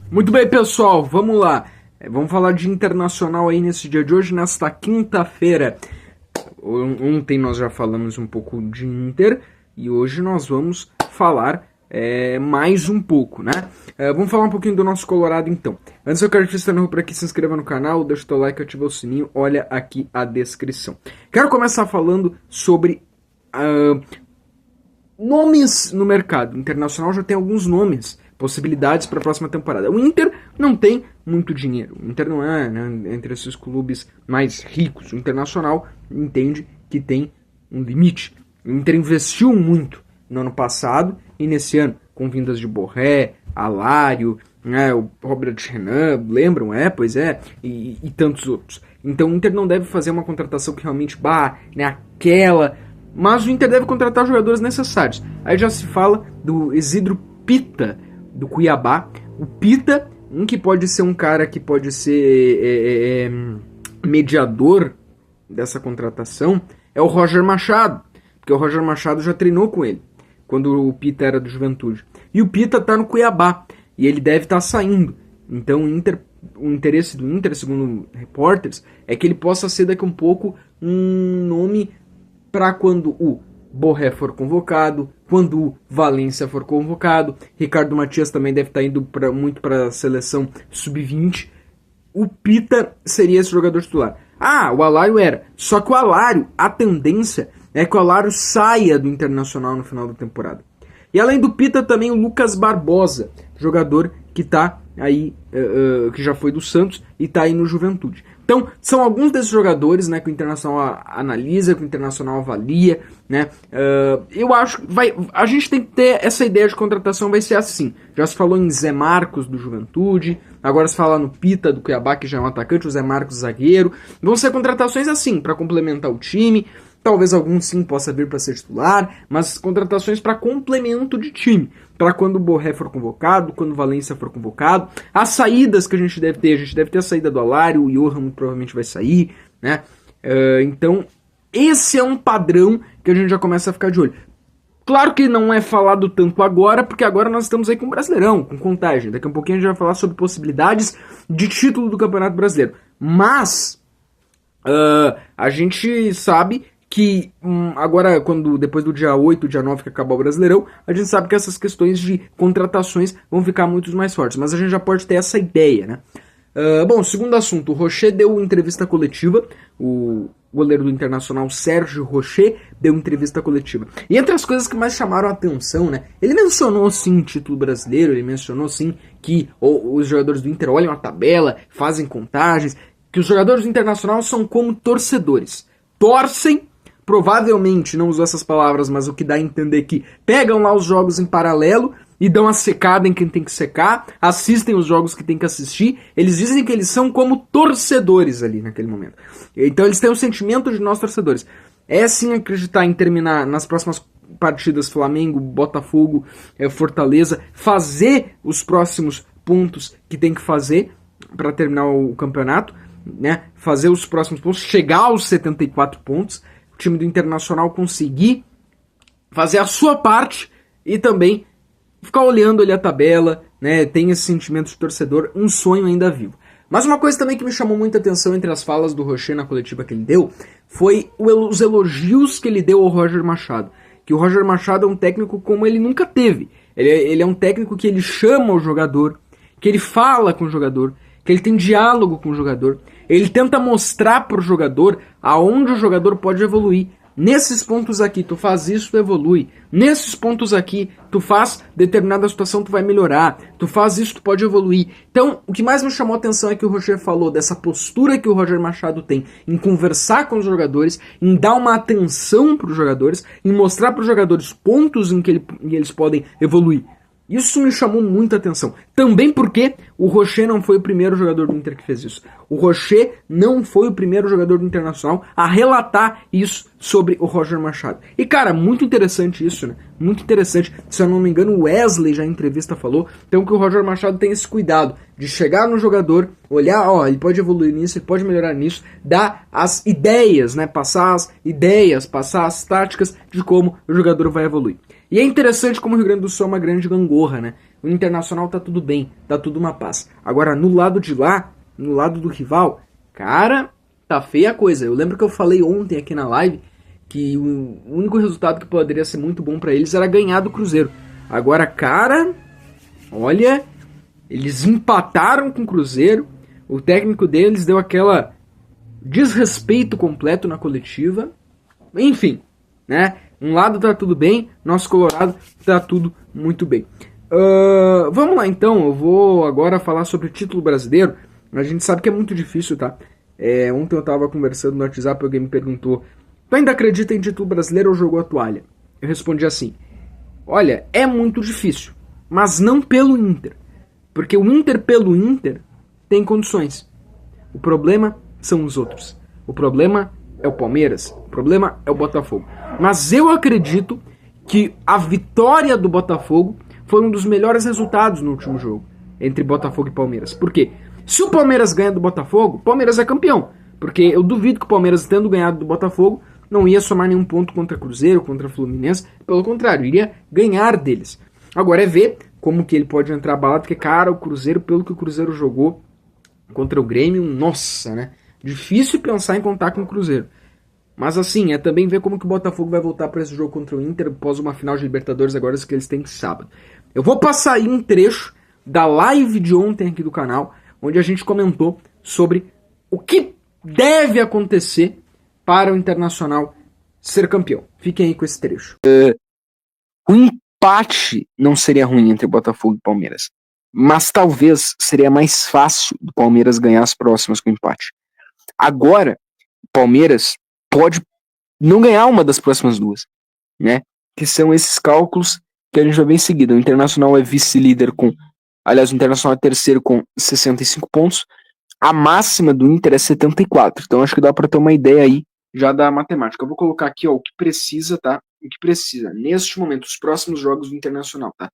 Muito bem, pessoal, vamos lá. Vamos falar de Internacional aí nesse dia de hoje, nesta quinta-feira. Ontem nós já falamos um pouco de Inter e hoje nós vamos falar mais um pouco, né? Vamos falar um pouquinho do nosso Colorado então. Antes eu quero que você esteja por aqui, se inscreva no canal, deixa o teu like, ativa o sininho, olha aqui a descrição. Quero começar falando sobre nomes no mercado. O Internacional já tem alguns nomes, possibilidades para a próxima temporada. O Inter não tem muito dinheiro. O Inter não é, né, entre esses clubes mais ricos. O Internacional entende que tem um limite. O Inter investiu muito no ano passado e nesse ano, com vindas de Borré, Alário, né, o Robert Renan, lembram? Pois é, e tantos outros. Então o Inter não deve fazer uma contratação que realmente, aquela... Mas o Inter deve contratar os jogadores necessários. Aí já se fala do Isidro Pita, do Cuiabá. O Pita, que pode ser um cara que pode ser mediador dessa contratação, é o Roger Machado. Porque o Roger Machado já treinou com ele, quando o Pita era do Juventude. E o Pita está no Cuiabá, e ele deve estar saindo. Então o interesse do Inter, segundo repórteres, é que ele possa ser daqui a um pouco um nome para quando o Borré for convocado, quando o Valência for convocado. Ricardo Matias também deve estar indo muito para a seleção sub-20. O Pita seria esse jogador titular. O Alário era. Só que o Alário, a tendência é que o Alário saia do Internacional no final da temporada. E além do Pita, também o Lucas Barbosa, jogador que está aí, que já foi do Santos e está aí no Juventude. Então, são alguns desses jogadores, né, que o Internacional analisa, que o Internacional avalia, né? Eu acho que a gente tem que ter essa ideia de contratação, vai ser assim. Já se falou em Zé Marcos do Juventude, agora se fala no Pita do Cuiabá, que já é um atacante, o Zé Marcos zagueiro. Vão ser contratações assim, para complementar o time. Talvez algum sim possa vir para ser titular, mas contratações para complemento de time. Para quando o Borré for convocado, quando o Valência for convocado. As saídas que a gente deve ter a saída do Alário, o Johan muito provavelmente vai sair, né? Então, esse é um padrão que a gente já começa a ficar de olho. Claro que não é falado tanto agora, porque agora nós estamos aí com o Brasileirão, com contagem. Daqui a pouquinho a gente vai falar sobre possibilidades de título do Campeonato Brasileiro. Mas, a gente sabe que agora, depois do dia 8, dia 9 que acabar o Brasileirão, a gente sabe que essas questões de contratações vão ficar muito mais fortes, mas a gente já pode ter essa ideia, né? Segundo assunto, o Rocher deu entrevista coletiva, o goleiro do Internacional, Sérgio Rocher, deu entrevista coletiva. E entre as coisas que mais chamaram a atenção, né, ele mencionou sim título brasileiro, ele mencionou sim que os jogadores do Inter olham a tabela, fazem contagens, que os jogadores do Internacional são como torcedores, torcem. Provavelmente, não usou essas palavras, mas o que dá a entender que pegam lá os jogos em paralelo e dão a secada em quem tem que secar, assistem os jogos que tem que assistir. Eles dizem que eles são como torcedores ali naquele momento. Então eles têm o sentimento de nós torcedores. É sim acreditar em terminar nas próximas partidas Flamengo, Botafogo, Fortaleza, fazer os próximos pontos que tem que fazer para terminar o campeonato, né? Fazer os próximos pontos, chegar aos 74 pontos. O time do Internacional conseguir fazer a sua parte e também ficar olhando ali a tabela, né? Tem esse sentimento de torcedor, um sonho ainda vivo. Mas uma coisa também que me chamou muita atenção entre as falas do Rocher na coletiva que ele deu foi os elogios que ele deu ao Roger Machado. Que o Roger Machado é um técnico como ele nunca teve. Ele é um técnico que ele chama o jogador, que ele fala com o jogador, que ele tem diálogo com o jogador. Ele tenta mostrar para o jogador aonde o jogador pode evoluir. Nesses pontos aqui, tu faz isso, tu evolui. Nesses pontos aqui, tu faz determinada situação, tu vai melhorar. Tu faz isso, tu pode evoluir. Então, o que mais me chamou a atenção é que o Roger falou dessa postura que o Roger Machado tem em conversar com os jogadores, em dar uma atenção para os jogadores, em mostrar para os jogadores pontos em que eles podem evoluir. Isso me chamou muita atenção. Também porque o Rocher não foi o primeiro jogador do Inter que fez isso. O Rocher não foi o primeiro jogador do Internacional a relatar isso sobre o Roger Machado. E, cara, muito interessante isso, né? Muito interessante. Se eu não me engano, o Wesley já em entrevista falou. Então que o Roger Machado tem esse cuidado de chegar no jogador, olhar, ele pode evoluir nisso, ele pode melhorar nisso, dar as ideias, né? Passar as ideias, passar as táticas de como o jogador vai evoluir. E é interessante como o Rio Grande do Sul é uma grande gangorra, né? O Internacional tá tudo bem, tá tudo uma paz. Agora, no lado de lá, no lado do rival, cara, tá feia a coisa. Eu lembro que eu falei ontem aqui na live que o único resultado que poderia ser muito bom pra eles era ganhar do Cruzeiro. Agora, cara, olha, eles empataram com o Cruzeiro, o técnico deles deu aquela desrespeito completo na coletiva. Enfim, né? Um lado tá tudo bem, nosso Colorado tá tudo muito bem. Vamos lá então, eu vou agora falar sobre o título brasileiro. A gente sabe que é muito difícil, tá? Ontem eu tava conversando no WhatsApp, alguém me perguntou: tu ainda acredita em título brasileiro ou jogou a toalha? Eu respondi assim: olha, é muito difícil, mas não pelo Inter. Porque o Inter pelo Inter tem condições. O problema são os outros. O problema é o Palmeiras, o problema é o Botafogo. Mas eu acredito que a vitória do Botafogo foi um dos melhores resultados no último jogo entre Botafogo e Palmeiras. Por quê? Se o Palmeiras ganha do Botafogo, o Palmeiras é campeão. Porque eu duvido que o Palmeiras, tendo ganhado do Botafogo, não ia somar nenhum ponto contra Cruzeiro, contra Fluminense. Pelo contrário, iria ganhar deles. Agora é ver como que ele pode entrar abalado, porque, cara, o Cruzeiro, pelo que o Cruzeiro jogou contra o Grêmio, nossa, né? Difícil pensar em contar com o Cruzeiro. Mas assim, é também ver como que o Botafogo vai voltar para esse jogo contra o Inter após uma final de Libertadores agora que eles têm sábado. Eu vou passar aí um trecho da live de ontem aqui do canal, onde a gente comentou sobre o que deve acontecer para o Internacional ser campeão. Fiquem aí com esse trecho. O empate não seria ruim entre Botafogo e Palmeiras, mas talvez seria mais fácil do Palmeiras ganhar as próximas com empate. Agora, o Palmeiras pode não ganhar uma das próximas duas, né? Que são esses cálculos que a gente vai ver em seguida. O Internacional é vice-líder com... Aliás, o Internacional é terceiro com 65 pontos. A máxima do Inter é 74. Então, acho que dá para ter uma ideia aí já da matemática. Eu vou colocar aqui, ó, o que precisa, tá? O que precisa, neste momento, os próximos jogos do Internacional, tá?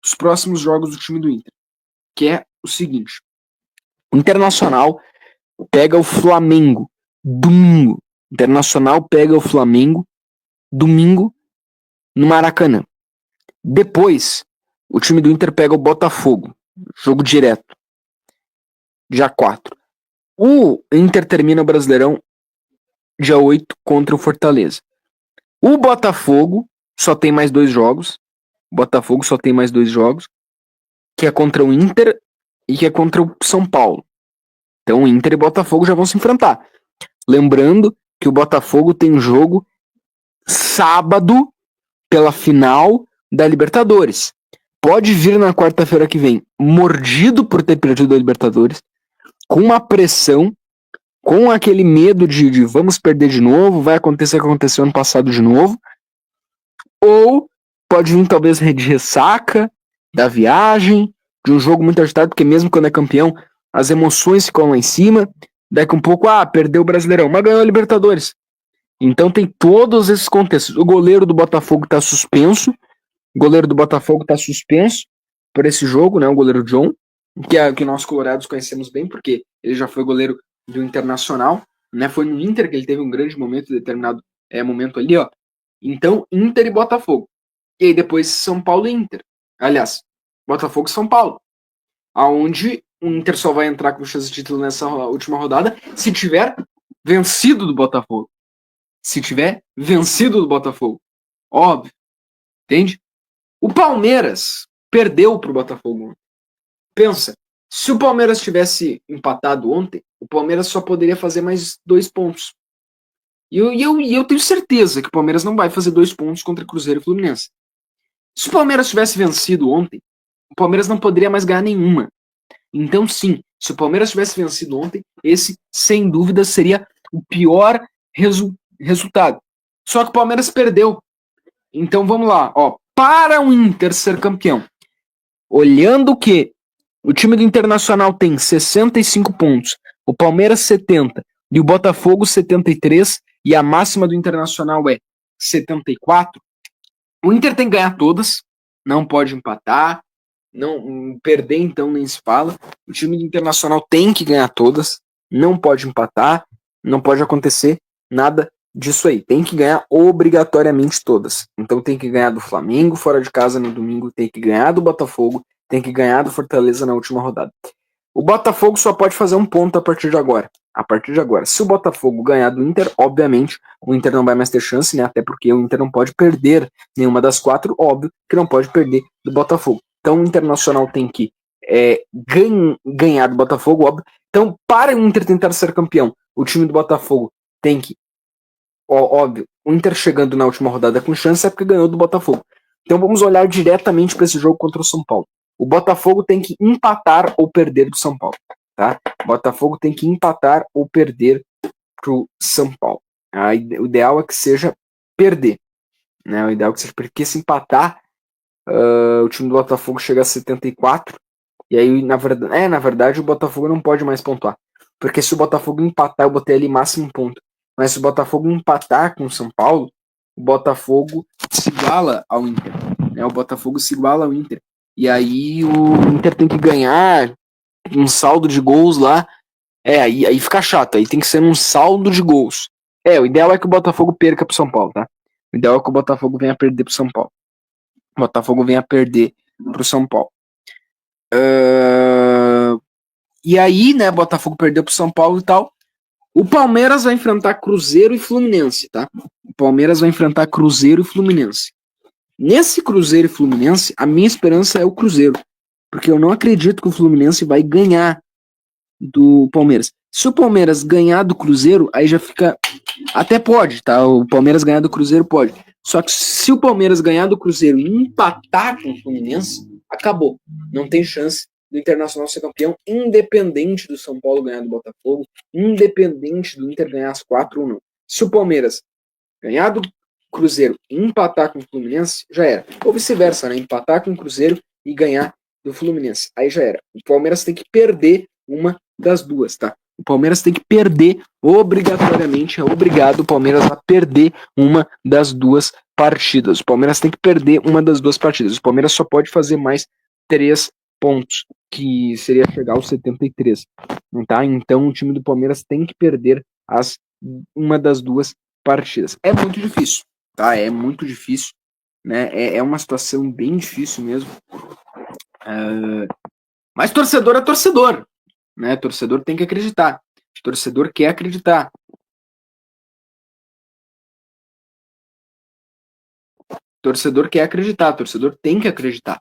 Os próximos jogos do time do Inter. Que é o seguinte. O Internacional pega o Flamengo domingo. Internacional pega o Flamengo domingo no Maracanã. Depois, o time do Inter pega o Botafogo. Jogo direto. Dia 4. O Inter termina o Brasileirão dia 8 contra o Fortaleza. O Botafogo só tem mais 2 jogos. Botafogo só tem mais 2 jogos. Que é contra o Inter e que é contra o São Paulo. Então o Inter e o Botafogo já vão se enfrentar. Lembrando que o Botafogo tem um jogo sábado pela final da Libertadores. Pode vir na quarta-feira que vem mordido por ter perdido a Libertadores, com uma pressão, com aquele medo de vamos perder de novo, vai acontecer o que aconteceu ano passado de novo, ou pode vir talvez de ressaca da viagem, de um jogo muito agitado, porque mesmo quando é campeão, as emoções ficam lá em cima, daqui um pouco, perdeu o Brasileirão, mas ganhou a Libertadores. Então tem todos esses contextos. O goleiro do Botafogo está suspenso. O goleiro do Botafogo está suspenso por esse jogo, né? O goleiro John, que nós colorados conhecemos bem, porque ele já foi goleiro do Internacional, né? Foi no Inter que ele teve um grande momento, determinado momento ali, ó. Então, Inter e Botafogo. E aí depois São Paulo e Inter. Aliás, Botafogo e São Paulo. Aonde o Inter só vai entrar com chance de título nessa última rodada se tiver vencido do Botafogo. Se tiver vencido do Botafogo. Óbvio. Entende? O Palmeiras perdeu pro Botafogo. Pensa, se o Palmeiras tivesse empatado ontem, o Palmeiras só poderia fazer mais 2 pontos. E eu tenho certeza que o Palmeiras não vai fazer 2 pontos contra Cruzeiro e Fluminense. Se o Palmeiras tivesse vencido ontem, o Palmeiras não poderia mais ganhar nenhuma. Então, sim, se o Palmeiras tivesse vencido ontem, esse, sem dúvida, seria o pior resultado. Só que o Palmeiras perdeu. Então, vamos lá. Ó, para o Inter ser campeão, olhando que o time do Internacional tem 65 pontos, o Palmeiras 70 e o Botafogo 73, e a máxima do Internacional é 74, o Inter tem que ganhar todas, não pode empatar, não perder então nem se fala. O time do Internacional tem que ganhar todas, não pode empatar, não pode acontecer nada disso aí. Tem que ganhar obrigatoriamente todas. Então tem que ganhar do Flamengo fora de casa no domingo, tem que ganhar do Botafogo, tem que ganhar do Fortaleza na última rodada. O Botafogo só pode fazer um ponto a partir de agora. A partir de agora. Se o Botafogo ganhar do Inter, obviamente, o Inter não vai mais ter chance, né? Até porque o Inter não pode perder nenhuma das 4, óbvio que não pode perder do Botafogo. Então o Internacional tem que ganhar do Botafogo, óbvio. Então, para o Inter tentar ser campeão, o time do Botafogo tem que, óbvio, o Inter chegando na última rodada com chance é porque ganhou do Botafogo. Então vamos olhar diretamente para esse jogo contra o São Paulo. O Botafogo tem que empatar ou perder do São Paulo, tá? O Botafogo tem que empatar ou perder pro São Paulo. O ideal é que seja perder, né? O ideal é que seja porque se empatar, o time do Botafogo chega a 74 e aí na verdade o Botafogo não pode mais pontuar, porque se o Botafogo empatar, eu botei ali máximo ponto. Mas se o Botafogo empatar com o São Paulo, o Botafogo se iguala ao Inter, né? O Botafogo se iguala ao Inter. E aí o Inter tem que ganhar um saldo de gols lá. Aí fica chato. Aí tem que ser um saldo de gols. O ideal é que o Botafogo perca pro São Paulo, tá? O ideal é que o Botafogo venha perder pro São Paulo. O Botafogo venha perder pro São Paulo. E aí, né, Botafogo perdeu pro São Paulo e tal. O Palmeiras vai enfrentar Cruzeiro e Fluminense, tá? O Palmeiras vai enfrentar Cruzeiro e Fluminense. Nesse Cruzeiro e Fluminense, a minha esperança é o Cruzeiro. Porque eu não acredito que o Fluminense vai ganhar do Palmeiras. Se o Palmeiras ganhar do Cruzeiro, aí já fica... Até pode, tá? O Palmeiras ganhar do Cruzeiro pode. Só que se o Palmeiras ganhar do Cruzeiro e empatar com o Fluminense, acabou. Não tem chance do Internacional ser campeão, independente do São Paulo ganhar do Botafogo, independente do Inter ganhar as 4 ou não. Se o Palmeiras ganhar do Cruzeiro e empatar com o Fluminense, já era. Ou vice-versa, né? Empatar com o Cruzeiro e ganhar do Fluminense. Aí já era. O Palmeiras tem que perder uma das duas, tá? O Palmeiras tem que perder obrigatoriamente, é obrigado o Palmeiras a perder uma das duas partidas. O Palmeiras tem que perder uma das duas partidas. O Palmeiras só pode fazer mais 3 pontos, que seria chegar aos 73, tá? Então o time do Palmeiras tem que perder uma das duas partidas. É muito difícil, tá? É muito difícil, né? É uma situação bem difícil mesmo. Mas torcedor é torcedor, né? Torcedor tem que acreditar. Torcedor quer acreditar. Torcedor quer acreditar. Torcedor tem que acreditar.